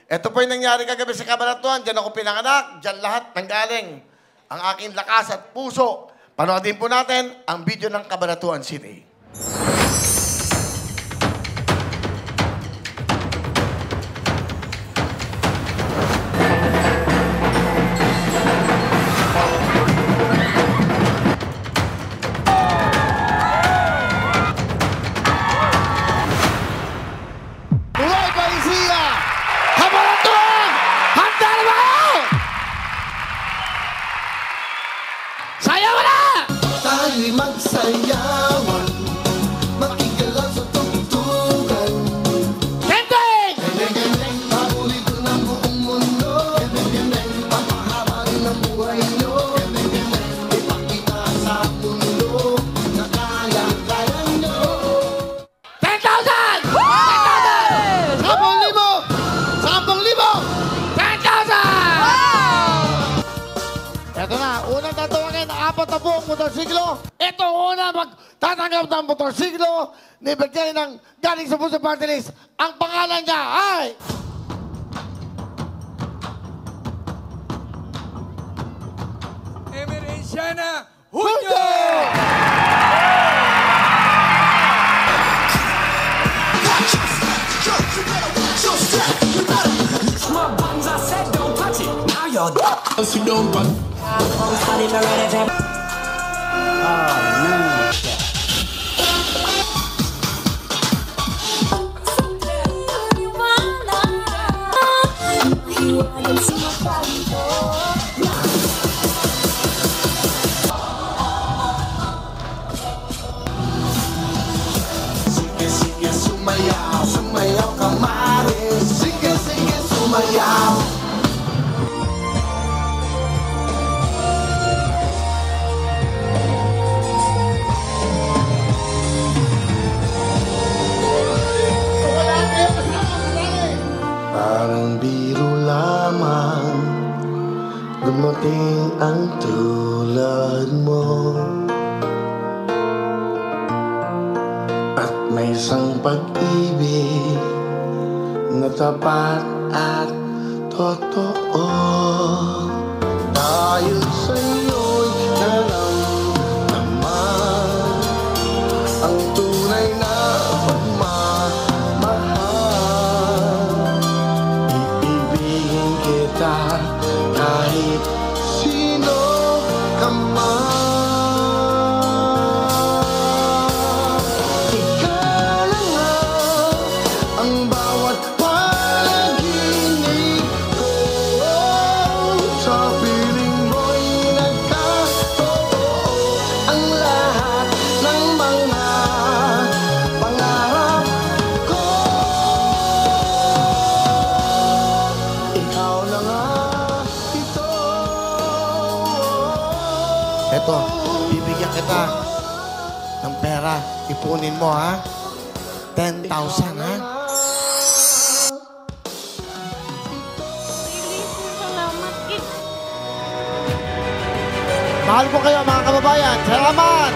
Ito po yung nangyari kagabi sa Cabanatuan. Diyan ako pinanganak. Diyan lahat nanggaling ang aking lakas at puso. Panoodin po natin ang video ng Cabanatuan City. Tayo'y magsayawan, makigalaw sa tugtugan. Kendeng! Kendeng, pabulit ko ng buong mundo. Kendeng, papahaba rin ang buhay nyo. Kendeng, ipakita sa mundo na kaya-kaya nyo. 10,000! 10,000! 10,000! 10,000! Ito na, unang tatawagin ang 4 na buong motorsiklo. Ito una magtatanggap ng motorsiklo. Nibigay ng galing sa Puso Party List. Ang pangalan niya ay... Emerenciana Junio! Sige, sumayaw, sumayaw ka maris. Sige, sumayaw. Parang biro lamang dumating ang tulad mo. At may isang pag-ibig na tapat at totoo. Dahil sa'yo'y naramdaman ang tunay na pagmamahal. Iibigin kita kahit sino ka man. Ito, bibigyan kita ng pera. Ipunin mo, ha? 10,000, ha? Mahal po kayo, mga kababayan. Salamat!